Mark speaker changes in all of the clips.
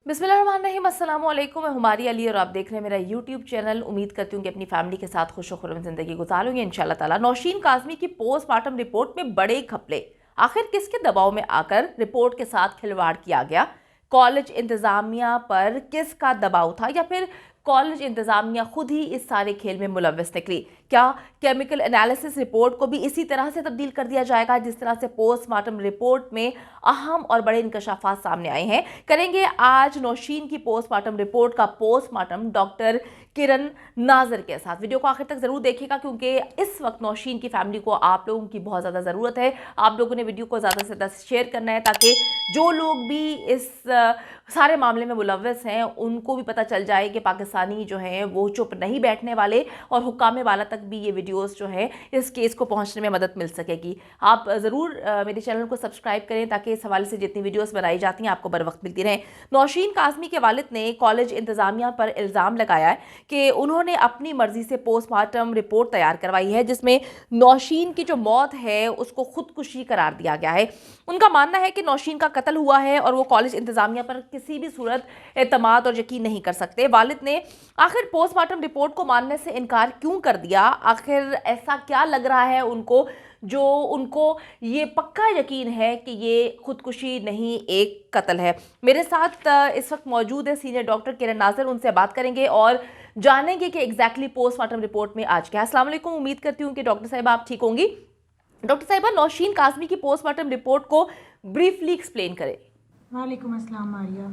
Speaker 1: बिस्मिल्लाहिर्रहमानिर्रहीम, अस्सलाम वालेकुम। मैं हुमारी अली और आप देख रहे हैं मेरा यूट्यूब चैनल। उम्मीद करती हूँ कि अपनी फैमिली के साथ खुश खुर्रम ज़िंदगी गुजारूंगी इंशाल्लाह ताला। नौशीन काज़मी की पोस्टमार्टम रिपोर्ट में बड़े घपले, आखिर किसके दबाव में आकर रिपोर्ट के साथ खिलवाड़ किया गया? कॉलेज इंतज़ामिया पर किसका दबाव था, या फिर कॉलेज इंतज़ामिया खुद ही इस सारे खेल में मुलव्वस निकली? क्या केमिकल एनालिसिस रिपोर्ट को भी इसी तरह से तब्दील कर दिया जाएगा जिस तरह से पोस्टमार्टम रिपोर्ट में अहम और बड़े इंकशाफात सामने आए हैं? करेंगे आज नौशीन की पोस्टमार्टम रिपोर्ट का पोस्टमार्टम डॉक्टर किरण नाजर के साथ। वीडियो को आखिर तक जरूर देखिएगा क्योंकि इस वक्त नौशीन की फैमिली को आप लोगों की बहुत ज़्यादा ज़रूरत है। आप लोगों ने वीडियो को ज़्यादा से ज़्यादा शेयर करना है ताकि जो लोग भी इस सारे मामले में मुलव्वस हैं उनको भी पता चल जाए कि पाकिस्तानी जो हैं वो चुप नहीं बैठने वाले और हुक्काम वाला तक भी ये वीडियोस जो हैं इस केस को पहुंचने में मदद मिल सकेगी। आप ज़रूर मेरे चैनल को सब्सक्राइब करें ताकि इस हवाले से जितनी वीडियोस बनाई जाती हैं आपको बर वक्त मिलती रहें। नौशीन काज़मी के वालिद ने कॉलेज इंतज़ामिया पर इल्ज़ाम लगाया है कि उन्होंने अपनी मर्जी से पोस्टमार्टम रिपोर्ट तैयार करवाई है जिसमें नौशीन की जो मौत है उसको खुदकुशी करार दिया गया है। उनका मानना है कि नौशीन का कत्ल हुआ है और वो कॉलेज इंतज़ामिया पर किसी भी सूरत एतमाद और यकीन नहीं कर सकते। वालिद ने आखिर पोस्टमार्टम रिपोर्ट को मानने से इनकार क्यों कर दिया? आखिर ऐसा क्या लग रहा है उनको जो उनको ये पक्का यकीन है कि ये खुदकुशी नहीं एक कत्ल है? मेरे साथ इस वक्त मौजूद है सीनियर डॉक्टर किरण नाजर। उनसे बात करेंगे और जानेंगे कि एग्जैक्टली पोस्टमार्टम रिपोर्ट में आज क्या है। अस्सलाम वालेकुम, उम्मीद करती हूँ कि डॉक्टर साहिबा आप ठीक होंगी। डॉक्टर साहिबा, नौशीन काज़मी की पोस्टमार्टम रिपोर्ट को ब्रीफली एक्सप्लेन करें।
Speaker 2: Walaikum assalam, Maria.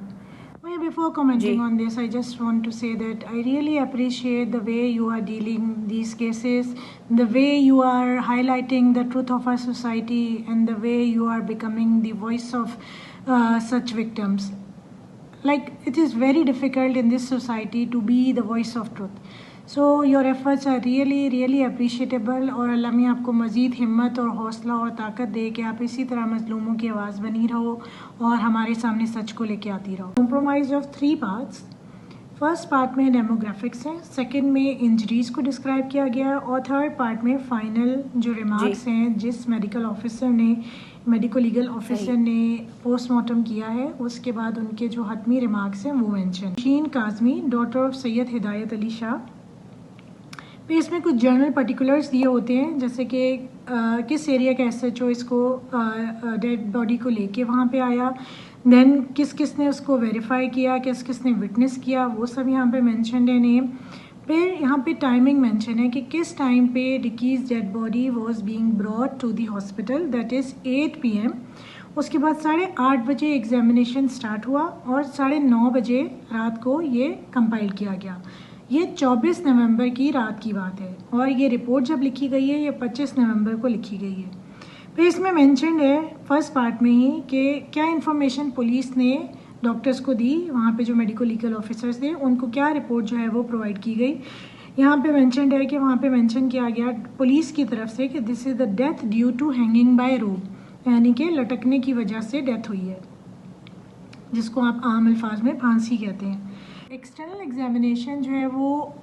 Speaker 2: Well, before commenting on this, I just want to say that I really appreciate the way you are dealing these cases, the way you are highlighting the truth of our society, and the way you are becoming the voice of such victims. Like, it is very difficult in this society to be the voice of truth. So your efforts are really appreciable और अल्लाह में आपको मज़ीद हिम्मत और हौसला और ताकत दे कि आप इसी तरह मज़लूमों की आवाज़ बनी रहो और हमारे सामने सच को लेके आती रहो। Compromise of 3 parts. First part में डेमोग्राफिक्स हैं, सेकंड में इंजरीज़ को डिस्क्राइब किया गया है और थर्ड पार्ट में फाइनल जो रिमार्क्स हैं जिस मेडिकल ऑफिसर ने मेडिको लीगल ऑफिसर ने पोस्टमार्टम किया है उसके बाद उनके जो हतमी रिमार्क्स हैं वो mention. Nausheen Kazmi daughter of Syed Hidayat Ali Shah. फिर इसमें कुछ जर्नल पर्टिकुलर्स दिए होते हैं जैसे कि किस एरिया का SHO इसको डेड बॉडी को लेके वहाँ पे आया, देन किस किस ने उसको वेरीफाई किया, किस किस ने विटनेस किया, वो सब यहाँ पे मेंशन है नेम। फिर यहाँ पे टाइमिंग मेंशन है कि किस टाइम पे डिकीज dead body was being brought to the hospital, that is 8 PM। उसके बाद 8:30 बजे एग्जामिनेशन स्टार्ट हुआ और 9:30 बजे रात को ये कंपाइल किया गया। ये 24 नवंबर की रात की बात है और ये रिपोर्ट जब लिखी गई है ये 25 नवंबर को लिखी गई है। फिर इसमें मेंशन है फर्स्ट पार्ट में ही कि क्या इन्फॉर्मेशन पुलिस ने डॉक्टर्स को दी, वहाँ पे जो मेडिको लीगल ऑफिसर्स थे उनको क्या रिपोर्ट जो है वो प्रोवाइड की गई। यहाँ पे मेंशन है कि वहाँ पे मेंशन किया गया पुलिस की तरफ से कि this is the death due to hanging by rope, यानी कि लटकने की वजह से डेथ हुई है, जिसको आप आम अल्फाज में फांसी कहते हैं। एक्सटर्नल एग्जामिनेशन जो है वो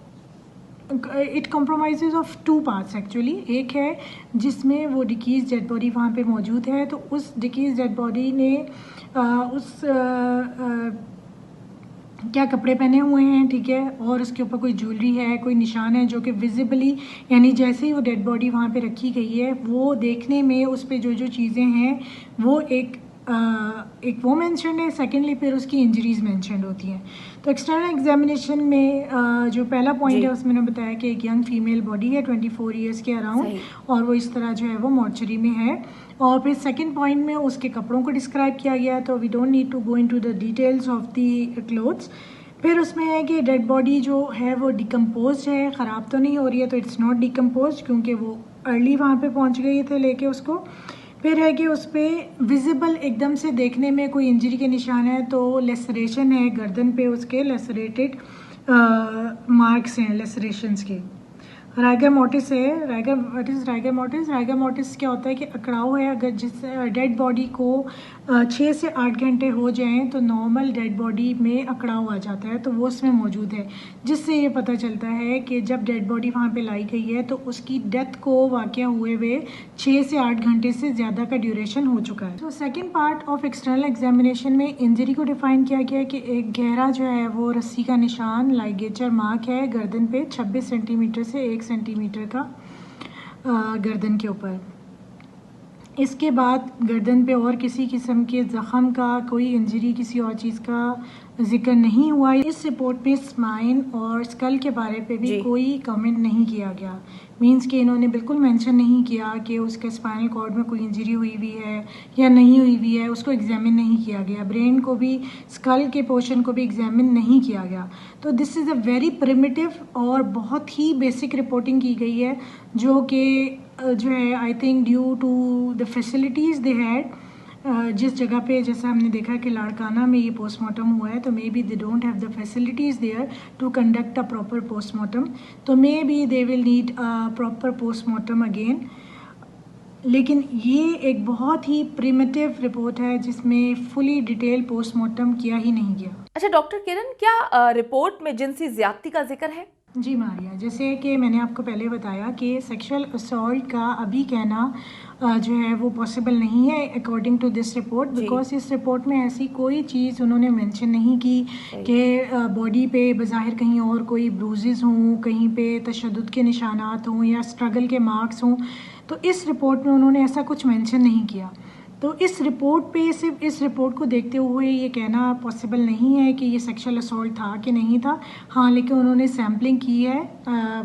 Speaker 2: it compromises of 2 parts actually. एक है जिसमें वो डिकीज डेड बॉडी वहाँ पे मौजूद है तो उस डिकीज डेड बॉडी ने क्या कपड़े पहने हुए हैं, ठीक है, और उसके ऊपर कोई ज्वेलरी है, कोई निशान है जो कि विजिबली, यानी जैसे ही वो डेड बॉडी वहाँ पे रखी गई है वो देखने में उस पर जो चीज़ें हैं वो एक वो मेंशन है। सेकेंडली फिर उसकी इंजरीज मेंशन होती हैं। तो एक्सटर्नल एग्जामिनेशन में जो पहला पॉइंट है उसमें मैंने बताया कि एक यंग फीमेल बॉडी है 24 ईयर्स के अराउंड और वो इस तरह जो है वो मॉर्चरी में है। और फिर सेकंड पॉइंट में उसके कपड़ों को डिस्क्राइब किया गया है तो we don't need to go into the details of the clothes. फिर उसमें है कि डेड बॉडी जो है वो डिकम्पोज है, ख़राब तो नहीं हो रही है, तो इट्स नॉट डिकम्पोज क्योंकि वो अर्ली वहाँ पे पहुँच गई थे लेके उसको। फिर है कि उस पर विजिबल एकदम से देखने में कोई इंजरी के निशान है तो लेसरेशन है गर्दन पे, उसके लेसरेटेड मार्क्स हैं लेसरेशंस के। राइगर मोटिस है, राइगर मोटिस क्या होता है कि अकड़ाव है। अगर जिस डेड बॉडी को 6 से 8 घंटे हो जाएं तो नॉर्मल डेड बॉडी में अकड़ाव आ जाता है तो वो उसमें मौजूद है, जिससे ये पता चलता है कि जब डेड बॉडी वहाँ पे लाई गई है तो उसकी डेथ को वाक़या हुए हुए 6 से 8 घंटे से ज़्यादा का ड्यूरेशन हो चुका है। तो second part of external examination में इंजरी को डिफाइन किया गया है कि एक गहरा जो है वो रस्सी का निशान लाइगेचर मार्क है गर्दन पे 26 सेंटीमीटर से 1 सेंटीमीटर का गर्दन के ऊपर। इसके बाद गर्दन पे और किसी किस्म के ज़ख़म का, कोई इंजरी किसी और चीज़ का जिक्र नहीं हुआ। इस रिपोर्ट में स्पाइन और स्कल के बारे पे भी कोई कमेंट नहीं किया गया। मींस कि इन्होंने बिल्कुल मेंशन नहीं किया कि उसके स्पाइनल कॉर्ड में कोई इंजरी हुई हुई है या नहीं हुई हुई है, उसको एग्जामिन नहीं किया गया। ब्रेन को भी, स्कल के पोर्शन को भी एग्जामिन नहीं किया गया। तो this is a very primitive और बहुत ही बेसिक रिपोर्टिंग की गई है, जो कि जो है I think due to the facilities they had, जिस जगह पे जैसा हमने देखा कि लाड़काना में ये पोस्टमार्टम हुआ है, तो maybe they don't have the facilities there to conduct a proper postmortem, तो maybe they will need a proper postmortem again. लेकिन ये एक बहुत ही प्रिमिटिव रिपोर्ट है जिसमें फुली डिटेल पोस्टमार्टम किया ही नहीं गया।
Speaker 1: अच्छा डॉक्टर किरण, क्या रिपोर्ट में जिनसी ज्यादती का जिक्र है?
Speaker 2: जी मारिया, जैसे कि मैंने आपको पहले बताया कि सेक्सुअल असॉल्ट का अभी कहना जो है वो पॉसिबल नहीं है according to this report, because इस रिपोर्ट में ऐसी कोई चीज़ उन्होंने मेंशन नहीं की कि बॉडी पे बज़ाहिर कहीं और कोई ब्रूजेस हों, कहीं पे तशद्दुद के निशानात हों या स्ट्रगल के मार्क्स हों। तो इस रिपोर्ट में उन्होंने ऐसा कुछ मेंशन नहीं किया। तो इस रिपोर्ट पे, सिर्फ इस रिपोर्ट को देखते हुए ये कहना पॉसिबल नहीं है कि ये सेक्सुअल असॉल्ट था कि नहीं था। हाँ, लेकिन उन्होंने सैम्पलिंग की है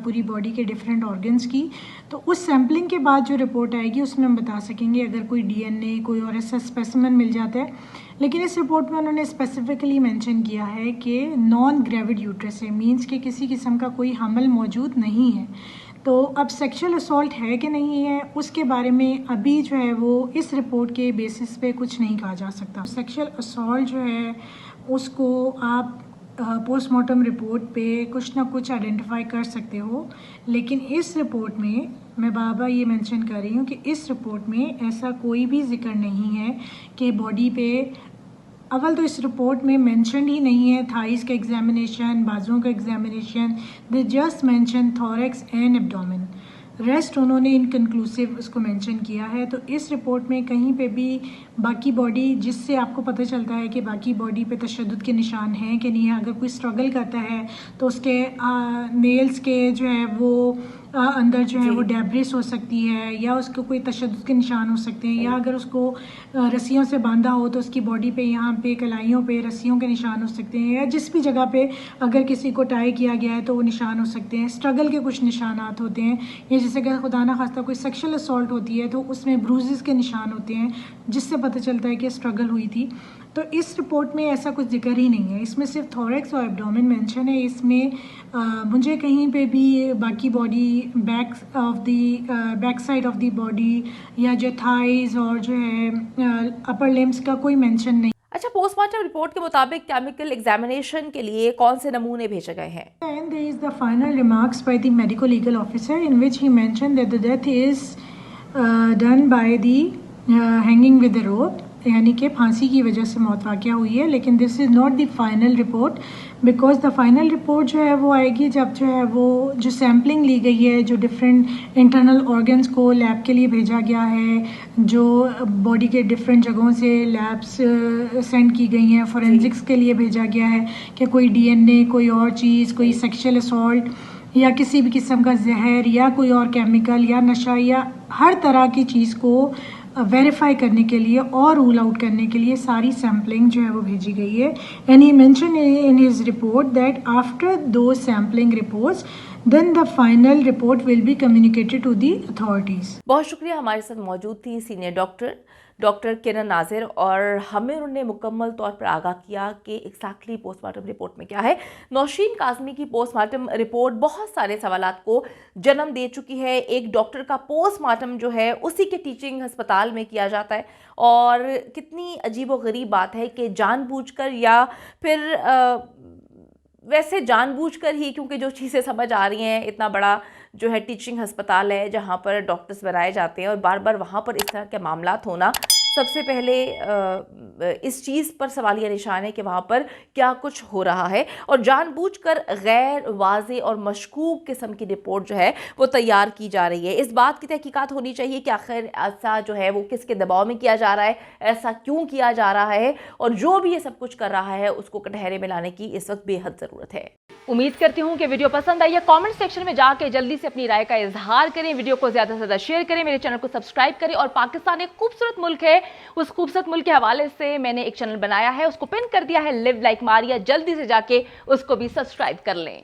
Speaker 2: पूरी बॉडी के डिफरेंट ऑर्गन्स की, तो उस सैम्पलिंग के बाद जो रिपोर्ट आएगी उसमें हम बता सकेंगे अगर कोई डीएनए, कोई और ऐसा स्पेसिमेन मिल जाता है। लेकिन इस रिपोर्ट में उन्होंने स्पेसिफिकली मेंशन किया है कि नॉन ग्रेविड यूट्रस है, मीन्स कि किसी किस्म का कोई हमल मौजूद नहीं है। तो अब सेक्सुअल असॉल्ट है कि नहीं है उसके बारे में अभी जो है वो इस रिपोर्ट के बेसिस पे कुछ नहीं कहा जा सकता। सेक्सुअल असॉल्ट जो है उसको आप पोस्टमार्टम रिपोर्ट पे कुछ ना कुछ आइडेंटिफाई कर सकते हो, लेकिन इस रिपोर्ट में मैं बार-बार ये मेंशन कर रही हूँ कि इस रिपोर्ट में ऐसा कोई भी जिक्र नहीं है कि बॉडी पे, अव्वल तो इस रिपोर्ट में मेंशन ही नहीं है थाइस का एग्जामिनेशन, बाजुओं का examination, they just mention thorax and abdomen. Rest उन्होंने इनकन्क्लूसिव उसको मेंशन किया है। तो इस रिपोर्ट में कहीं पे भी बाकी बॉडी, जिससे आपको पता चलता है कि बाकी बॉडी पे तशद्दुद के निशान हैं कि नहीं है। अगर कोई स्ट्रगल करता है तो उसके नेल्स के जो है वो अंदर जो है वो डेब्रिस हो सकती है, या उसको कोई तशद्दुद के निशान हो सकते हैं, या अगर उसको रस्सियों से बांधा हो तो उसकी बॉडी पे, यहाँ पे कलाइयों पे रस्सियों के निशान हो सकते हैं, या जिस भी जगह पे अगर किसी को टाई किया गया है तो वो निशान हो सकते हैं। स्ट्रगल के कुछ निशानात होते हैं, या जैसे कि खुदा ना खास्ता कोई सेक्सुअल असॉल्ट होती है तो उसमें ब्रूजेस के निशान होते हैं जिससे पता चलता है कि स्ट्रगल हुई थी। तो इस रिपोर्ट में ऐसा कुछ जिक्र ही नहीं है, इसमें सिर्फ थोरैक्स और एब्डोमेन मेंशन है। इसमें मुझे कहीं पे भी बाकी body, back side of the body या जो थाइज और जो है अपर लिम्स का कोई मेंशन नहीं।
Speaker 1: अच्छा, पोस्टमार्टम रिपोर्ट के मुताबिक केमिकल एग्जामिनेशन के लिए कौन से नमूने भेजे गए हैं?
Speaker 2: And there is the final remarks by the medical legal officer in which he mentioned that the death is done by the hanging with the rope, यानी कि फांसी की वजह से मौत वाक़या हुई है। लेकिन this is not the final report, because the final report जो है वो आएगी जब जो है वो जो सैम्पलिंग ली गई है, जो डिफरेंट इंटरनल ऑर्गन्स को लैब के लिए भेजा गया है, जो बॉडी के डिफरेंट जगहों से लैब्स सेंड की गई हैं, फॉरेंसिक्स के लिए भेजा गया है कि कोई डीएनए, कोई और चीज़, कोई सेक्सुअल असॉल्ट या किसी भी किस्म का जहर या कोई और केमिकल या नशा या हर तरह की चीज़ को वेरीफाई करने के लिए और रूल आउट करने के लिए सारी सैम्पलिंग जो है वो भेजी गई है। And he mention in his report that after दो sampling reports then the final report will be communicated to the authorities.
Speaker 1: बहुत शुक्रिया, हमारे साथ मौजूद थी सीनियर डॉक्टर किरण नाजिर, और हमें उन्होंने मुकम्मल तौर पर आगाह किया कि एक्जैक्टली पोस्टमार्टम रिपोर्ट में क्या है। नौशीन काज़मी की पोस्टमार्टम रिपोर्ट बहुत सारे सवालात को जन्म दे चुकी है। एक डॉक्टर का पोस्टमार्टम जो है उसी के टीचिंग अस्पताल में किया जाता है, और कितनी अजीब व गरीब बात है कि जानबूझकर या फिर वैसे जानबूझकर ही, क्योंकि जो चीज़ें समझ आ रही हैं, इतना बड़ा जो है टीचिंग अस्पताल है जहाँ पर डॉक्टर्स बनाए जाते हैं और बार बार वहाँ पर इस तरह के मामलात होना सबसे पहले इस चीज़ पर सवालिया निशान है कि वहाँ पर क्या कुछ हो रहा है और जानबूझकर गैर वाज़ेह और मशकूक किस्म की रिपोर्ट जो है वो तैयार की जा रही है। इस बात की तहकीकात होनी चाहिए कि आखिर ऐसा जो है वो किसके दबाव में किया जा रहा है, ऐसा क्यों किया जा रहा है, और जो भी ये सब कुछ कर रहा है उसको कटहरे में लाने की इस वक्त बेहद ज़रूरत है।
Speaker 3: उम्मीद करती हूँ कि वीडियो पसंद आई है। कमेंट सेक्शन में जाके जल्दी से अपनी राय का इजहार करें, वीडियो को ज्यादा से ज्यादा शेयर करें, मेरे चैनल को सब्सक्राइब करें। और पाकिस्तान एक खूबसूरत मुल्क है, उस खूबसूरत मुल्क के हवाले से मैंने एक चैनल बनाया है, उसको पिन कर दिया है, लिव लाइक मारिया। जल्दी से जाके उसको भी सब्सक्राइब कर लें।